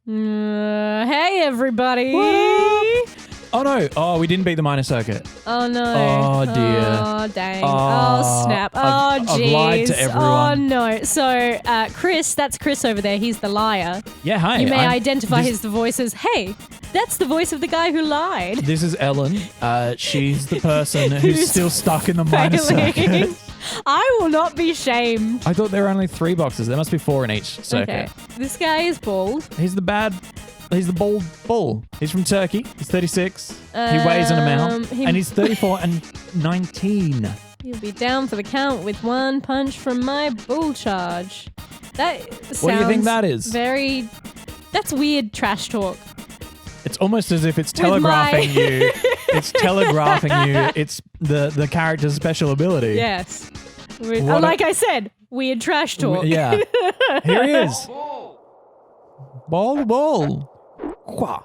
Hey, everybody. Oh, no. Oh, we didn't beat the minor circuit. Oh, no. Oh, dear. Oh, dang. Oh, snap. Oh, jeez. I've lied to everyone. Oh, no. So, Chris, that's Chris over there. He's the liar. Yeah, hi. You may identify his voice as, hey, that's the voice of the guy who lied. This is Ellen. She's the person who's still stuck in the minor circuit. I will not be shamed. I thought there were only 3 boxes. There must be 4 in each circuit. Okay. This guy is bald. He's the bald bull. He's from Turkey. He's 36. He weighs an amount. And he's 34 and 19. He'll be down for the count with 1 punch from my bull charge. That sounds What do you think that is? That's weird trash talk. It's almost as if it's telegraphing you. It's telegraphing you. It's the character's special ability. Yes. Like I said, weird trash talk. Yeah. Here he is. Ball. Qua.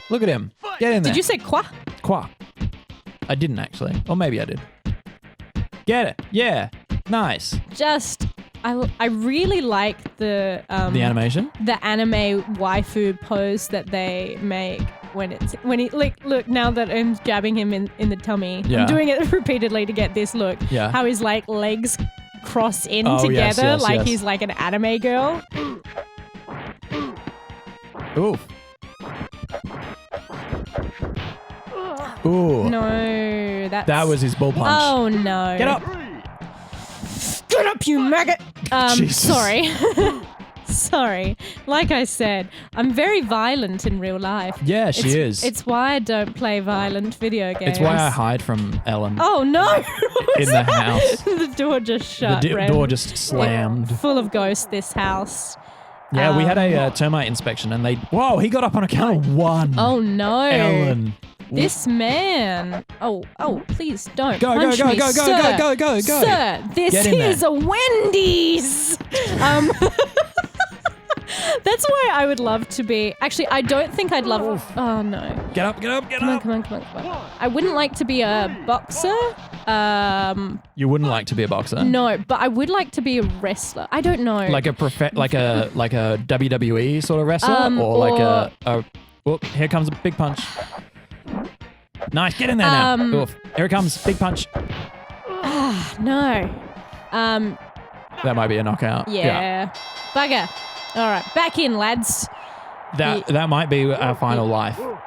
Look at him. Get in there. Did you say qua? Qua. I didn't actually. Or maybe I did. Get it. Yeah. Nice. I really like the animation? The anime waifu pose that they make when he look now that I'm jabbing him in the tummy. Yeah. I'm doing it repeatedly to get this look. Yeah. How his legs cross in together yes. he's like an anime girl. Oof. Ooh. No, that was his bull punch. Oh no. Get up. Get up, you maggot. Jesus. Sorry. Sorry. Like I said, I'm very violent in real life. Yeah, she is. It's why I don't play violent video games. It's why I hide from Ellen. Oh no! In the house. The door just shut. The door just slammed. Full of ghosts, this house. Yeah, we had a termite inspection and whoa, he got up on a count of 1. Oh no. Ellen. This man. Oh, please don't Go. Sir, this is a Wendy's. That's why I would love to be. Actually, I don't think I'd love. Oh no. Get up. Come on. I wouldn't like to be a boxer. You wouldn't like to be a boxer? No, but I would like to be a wrestler. I don't know. Like a WWE sort of wrestler, or like a. Whoop! Here comes a big punch. Nice, get in there now. Oof. Here it comes, big punch. No. That might be a knockout. Yeah. Bugger. All right, back in, lads. That might be our final life. Oh,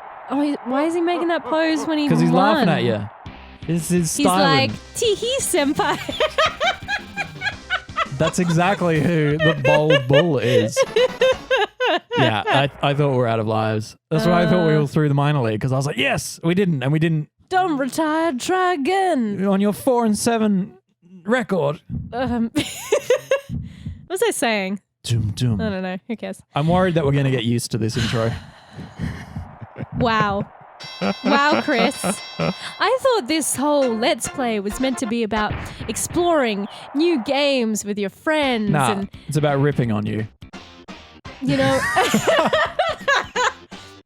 why is he making that pose when he Because he's laughing at you. It's his style. He's like, Tee-hee, senpai. That's exactly who the bold bull is. Yeah, I thought we were out of lives. That's why I thought we were through the minor league, because I was like, yes, we didn't, and we didn't. Don't retire, try again. On your 4-7 record. What was I saying? Doom. I don't know. Who cares? I'm worried that we're going to get used to this intro. Wow. Wow, Chris. I thought this whole Let's Play was meant to be about exploring new games with your friends. Nah, it's about ripping on you. You know.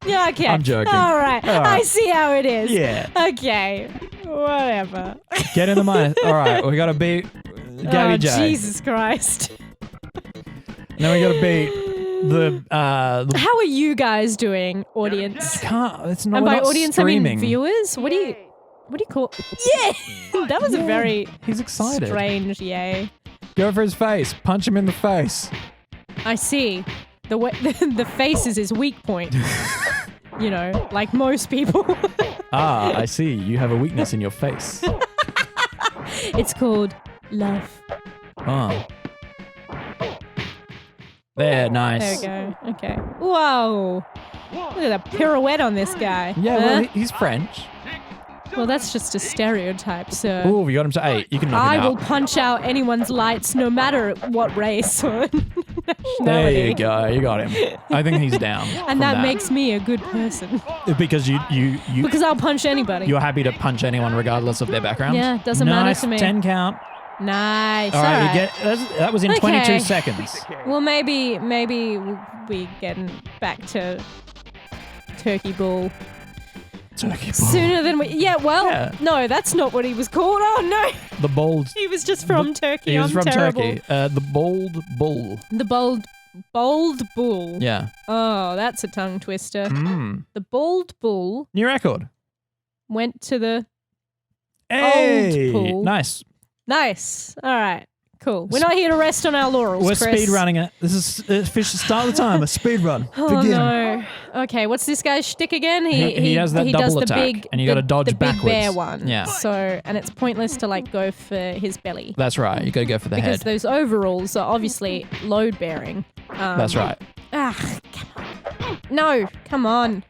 Yeah, okay. I'm joking. All right. I see how it is. Yeah. Okay. Whatever. Get in the minor. All right, we got to beat Gabby J. Jesus Christ. Then we got to beat the How are you guys doing, audience? It's not. And by audience, streaming. I mean viewers. What do you call? Yeah, that was a very He's excited. strange yay. Go for his face. Punch him in the face. I see. The face is his weak point. You know, like most people. I see. You have a weakness in your face. It's called love. Oh. There, nice. There we go. Okay. Whoa. Look at that pirouette on this guy. Yeah, well, he's French. Well, that's just a stereotype, sir. Oh, we got him to 8. You can knock him out. I will punch out anyone's lights no matter what race or nationality. There you go. You got him. I think he's down. And that makes me a good person. Because you Because I'll punch anybody. You're happy to punch anyone regardless of their background? Yeah, doesn't matter to me. 10 count. Nice. All right. That was in 22 seconds. Well, maybe we getting back to Turkey Bull. Turkey Bull. Sooner than we... Yeah, well, no, that's not what he was called. Oh, no. The bold... He was just from Turkey. He was from terrible. Turkey. The bold bull. The bold Bold Bull. Yeah. Oh, that's a tongue twister. The Bold Bull New record. went to the Hey, old pool. nice. Nice. All right. Cool. We're not here to rest on our laurels, We're Chris. speed running it. This is fish to start the time. A speed run. Oh Begin. no. Okay, what's this guy's shtick again? He has that double does attack, the big, and you got to dodge the backwards. big bear one. Yeah. So, and it's pointless to like go for his belly That's right. You got to go for the because head. those overalls are obviously load bearing. That's right. Ah, come on. No, come on.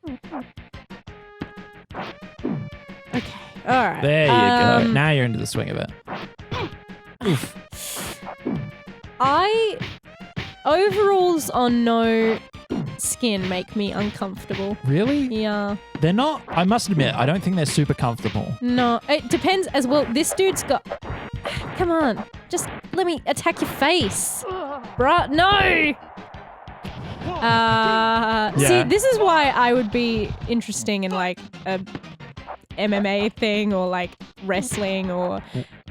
Okay. All right. There you go. Now you're into the swing of it. Oof. Overalls on no skin make me uncomfortable. Really? Yeah. They're not. I must admit, I don't think they're super comfortable. No, it depends as well. This dude's got. Come on, just let me attack your face, bruh. No. See, this is why I would be interesting in like a MMA thing or like wrestling or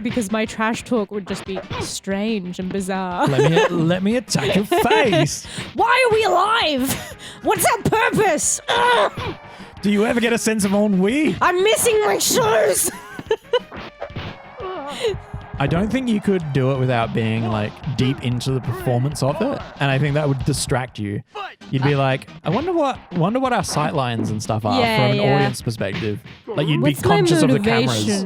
because my trash talk would just be strange and bizarre. Let me attack your face. Why are we alive? What's our purpose? Ugh! Do you ever get a sense of ennui? I'm missing my shoes. I don't think you could do it without being like deep into the performance of it, and I think that would distract you. You'd be like, I wonder what our sight lines and stuff are from an audience perspective. Like you'd be conscious of the cameras.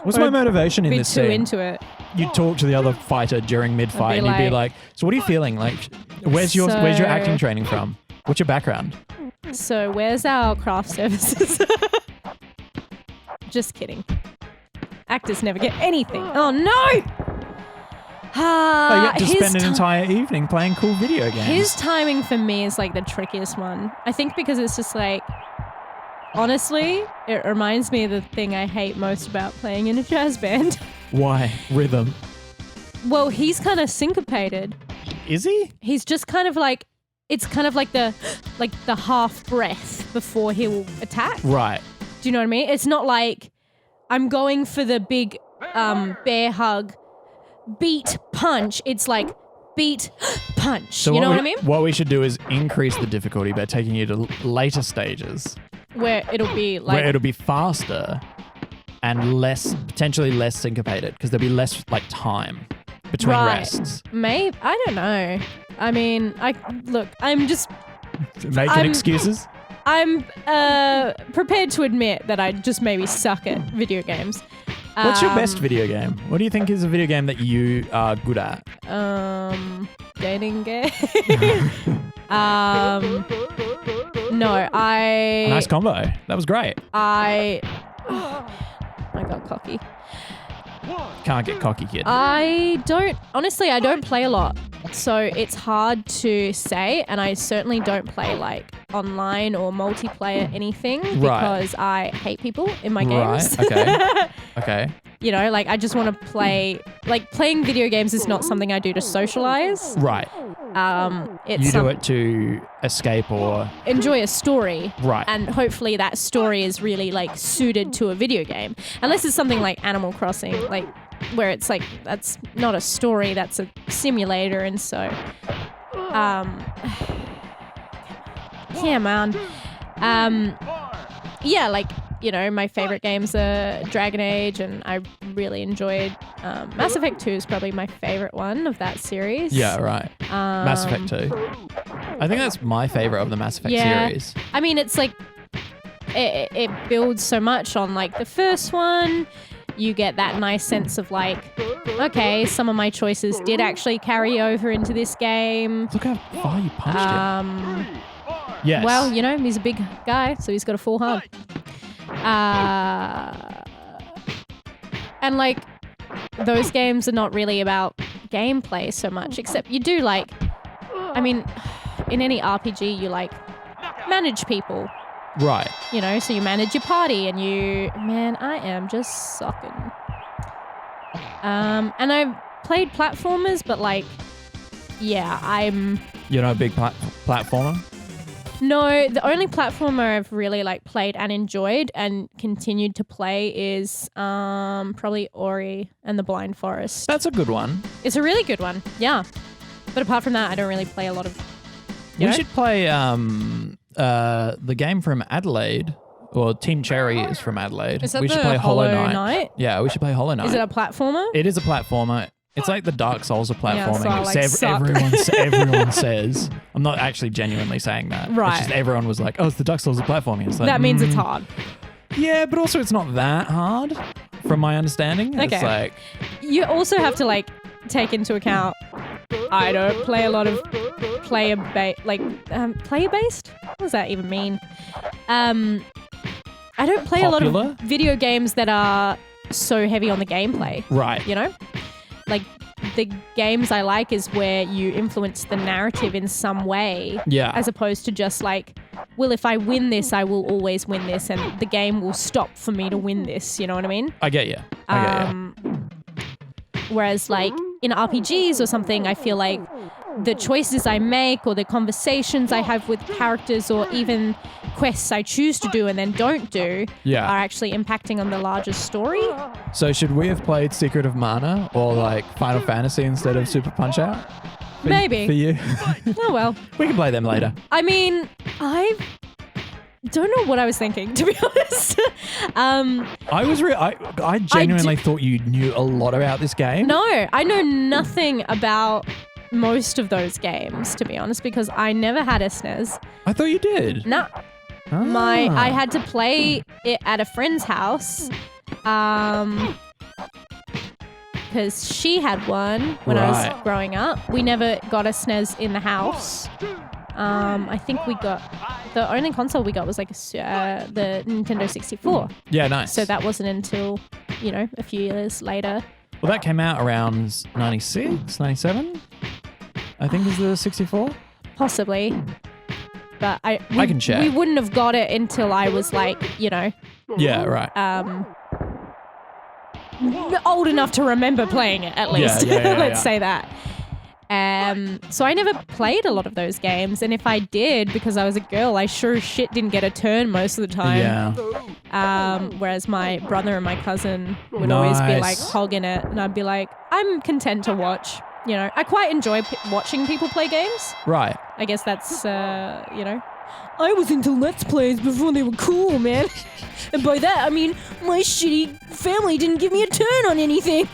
What's my motivation in this scene? Be too scene? into it. You'd talk to the other fighter during mid-fight, and you'd be like, "So what are you feeling? Like, where's your acting training from? What's your background?" So where's our craft services? Just kidding. Actors never get anything. Oh no! They get to spend an entire evening playing cool video games. His timing for me is like the trickiest one. I think because it's just like, honestly, it reminds me of the thing I hate most about playing in a jazz band. Why? Rhythm. Well, he's kind of syncopated. Is he? He's just kind of like, it's kind of like the half breath before he'll attack. Right. Do you know what I mean? It's not like I'm going for the big bear hug, beat, punch. It's like beat, punch. So you know what I mean? What we should do is increase the difficulty by taking you to later stages. Where it'll be like... Where it'll be faster and potentially less syncopated because there'll be less like time between rests. Maybe. I don't know. I mean, I'm just... Making excuses? I'm prepared to admit that I just maybe suck at video games. What's your best video game? What do you think is a video game that you are good at? Dating game. No, Nice combo. That was great. I got cocky. Can't get cocky, kid. I don't play a lot. So it's hard to say, and I certainly don't play like online or multiplayer anything because I hate people in my games. Right, okay. Okay. You know, like I just want to play, like playing video games is not something I do to socialize. Right. You do it to escape or enjoy a story. Right. And hopefully that story is really like suited to a video game. Unless it's something like Animal Crossing, like where it's like, that's not a story, that's a simulator. And so, yeah, man. Yeah, like, you know, my favorite games are Dragon Age, and I really enjoyed Mass Effect 2 is probably my favorite one of that series. Yeah, right. Mass Effect 2. I think that's my favorite of the Mass Effect series. I mean, it's like, it builds so much on like the first one. You get that nice sense of like, okay, some of my choices did actually carry over into this game. Look how far you punched him. Yes. Well, you know, he's a big guy, so he's got a full hug. And like, those games are not really about gameplay so much, except you do like, I mean, in any RPG, you like manage people. Right. You know, so you manage your party and man, I am just sucking. And I've played platformers, but like, yeah, You're not a big platformer? No, the only platformer I've really like played and enjoyed and continued to play is probably Ori and the Blind Forest. That's a good one. It's a really good one, yeah. But apart from that, I don't really play a lot of. We should play the game from Adelaide. Or Team Cherry is from Adelaide. Is that we should the play Hollow Hollow Knight. Knight? Yeah, we should play Hollow Knight. Is it a platformer? It is a platformer. It's like the Dark Souls of platforming. Yeah, so I, like, suck. Everyone says. I'm not actually genuinely saying that. Right. It's just everyone was like, oh, it's the Dark Souls of platforming. It's like, That means it's hard. Yeah, but also it's not that hard, from my understanding. Okay. It's like... You also have to, like, take into account, I don't play a lot of player-based? What does that even mean? I don't play Popular? a lot of video games that are so heavy on the gameplay. Right. You know? Like, the games I like is where you influence the narrative in some way. Yeah. As opposed to just like, well, if I win this, I will always win this, and the game will stop for me to win this. You know what I mean? I get you. Whereas like in RPGs or something, I feel like the choices I make or the conversations I have with characters or even quests I choose to do and then don't do are actually impacting on the larger story. So should we have played Secret of Mana or like Final Fantasy instead of Super Punch-Out? Maybe. For you? Oh well. We can play them later. I mean, I don't know what I was thinking, to be honest. I genuinely thought you knew a lot about this game. No, I know nothing about most of those games, to be honest, because I never had a SNES. I thought you did. No. I had to play it at a friend's house because she had one when I was growing up. We never got a SNES in the house. I think we got... The only console we got was like the Nintendo 64. Yeah, nice. So that wasn't until, a few years later. Well, that came out around 96, 97, I think is the 64. Possibly. But I can check. We wouldn't have got it until I was like, Yeah, right. Old enough to remember playing it, at least. Let's say that. So I never played a lot of those games, and if I did, because I was a girl, I sure as shit didn't get a turn most of the time. Yeah. Whereas my brother and my cousin would always be like hogging it, and I'd be like, I'm content to watch. I quite enjoy watching people play games. Right. I guess that's, I was into Let's Plays before they were cool, man. And by that, I mean, my shitty family didn't give me a turn on anything.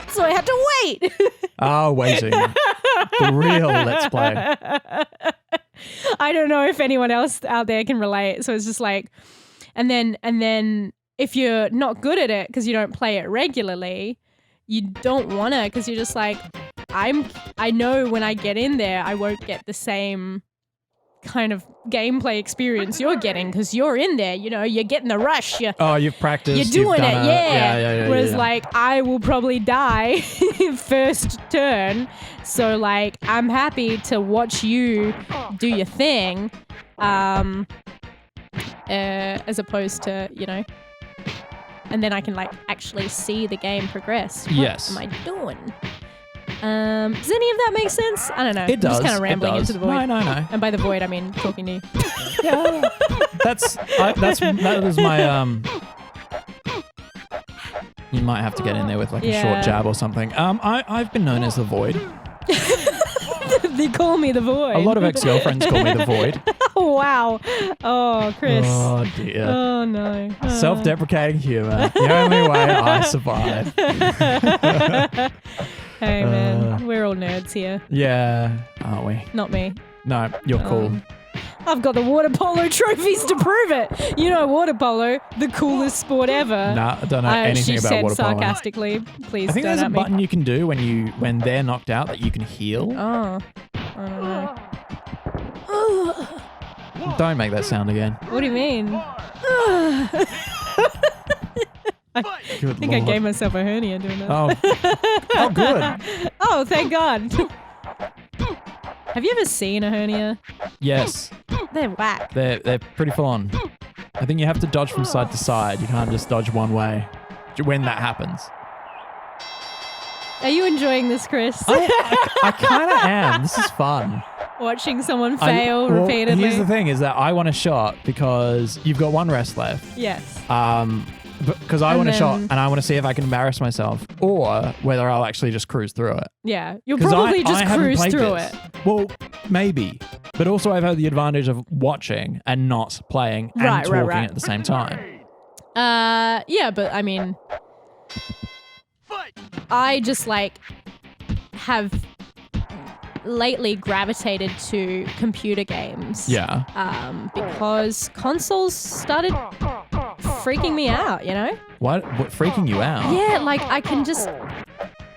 So I had to wait. Waiting. The real Let's Play. I don't know if anyone else out there can relate. So it's just like, and then if you're not good at it because you don't play it regularly, you don't want to because you're just like, I know when I get in there, I won't get the same kind of gameplay experience you're getting because you're in there, you're getting the rush. You've practiced. You're doing it, yeah. Whereas like I will probably die first turn, so like I'm happy to watch you do your thing, as opposed to and then I can like actually see the game progress. What am I doing? Does any of that make sense? I don't know. It does. I'm just kind of rambling into the void. No. And by the void, I mean talking to you. Yeah. That was my You might have to get in there with like a short jab or something. I've been known as the void. They call me the void. A lot of ex-girlfriends call me the void. Oh, wow. Oh, Chris. Oh, dear. Oh, no. Self-deprecating humor. The only way I survive. Hey, man. We're all nerds here. Yeah, aren't we? Not me. No, you're cool. I've got the water polo trophies to prove it. Water polo, the coolest sport ever. Nah, I don't know anything about water polo. She said sarcastically. Please I think there's a button you can do when they're knocked out that you can heal. Oh, I don't know. Don't make that sound again. What do you mean? I think I gave myself a hernia doing that. Oh, good. Oh, thank God. Have you ever seen a hernia? Yes. They're whack. They're pretty full on. I think you have to dodge from side to side. You can't just dodge one way when that happens. Are you enjoying this, Chris? I kind of am. This is fun. Watching someone fail repeatedly. Here's the thing is that I want a shot because you've got one rest left. Yes. Because I And want a shot then- and I want to see if I can embarrass myself or whether I'll actually just cruise through it. Yeah, you'll 'Cause probably I just haven't cruise played through this. it. Well, maybe. But also I've had the advantage of watching and not playing and Right, talking right. at the same time. Yeah, but I mean, I just like have lately gravitated to computer games. Yeah. Because consoles started freaking me out, you know? What freaking you out? Yeah, like I can just.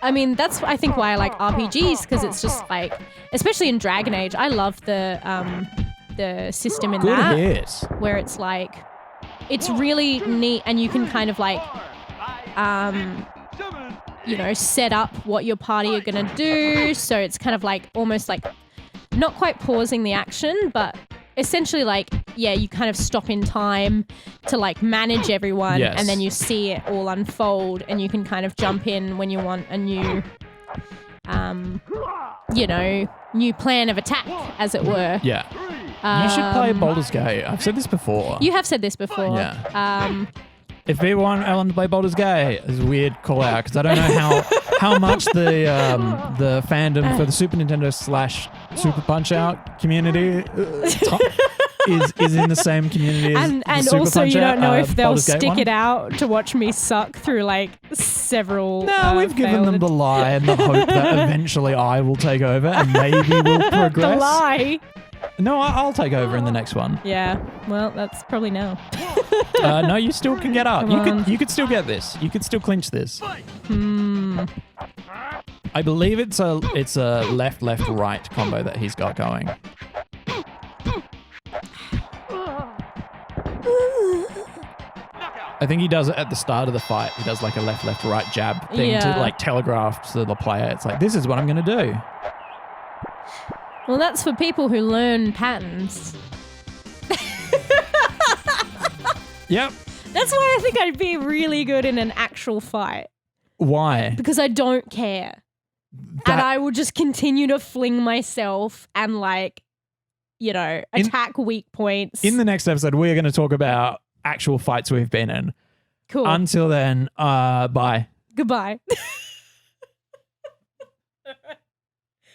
I mean, that's I think why I like RPGs, because it's just like, especially in Dragon Age, I love the system in Good that hit. where it's like, it's really neat, and you can kind of like, you know, set up what your party are gonna do. So it's kind of like almost like not quite pausing the action, but essentially like, yeah, you kind of stop in time to like manage everyone, Yes. and then you see it all unfold, and you can kind of jump in when you want a new, you know, new plan of attack, as it were. Yeah. You should play Baldur's Gate. I've said this before. You have said this before. Yeah. If people want Ellen to play Baldur's Gate, it's a weird call out because I don't know how much the fandom for the Super Nintendo / Super Punch Out community is in the same community as the and Super also Punch you Out, don't know if they'll Baldur's Gate stick one. it out to watch me suck through like several. No, we've given them the lie and the hope that eventually I will take over and maybe we'll progress. the lie. No, I'll take over in the next one. Yeah, well, that's probably now. No, you still can get up. Come You could still get this. You could still clinch this. Hmm. I believe it's a left right combo that he's got going. I think he does it at the start of the fight. He does like a left right jab thing to Yeah. like telegraph to the player. It's like, this is what I'm going to do. Well, that's for people who learn patterns. Yep. That's why I think I'd be really good in an actual fight, Why? because I don't care. And I will just continue to fling myself and like, you know, attack weak points. In the next episode, we're going to talk about actual fights we've been in. Cool. Until then, bye. Goodbye.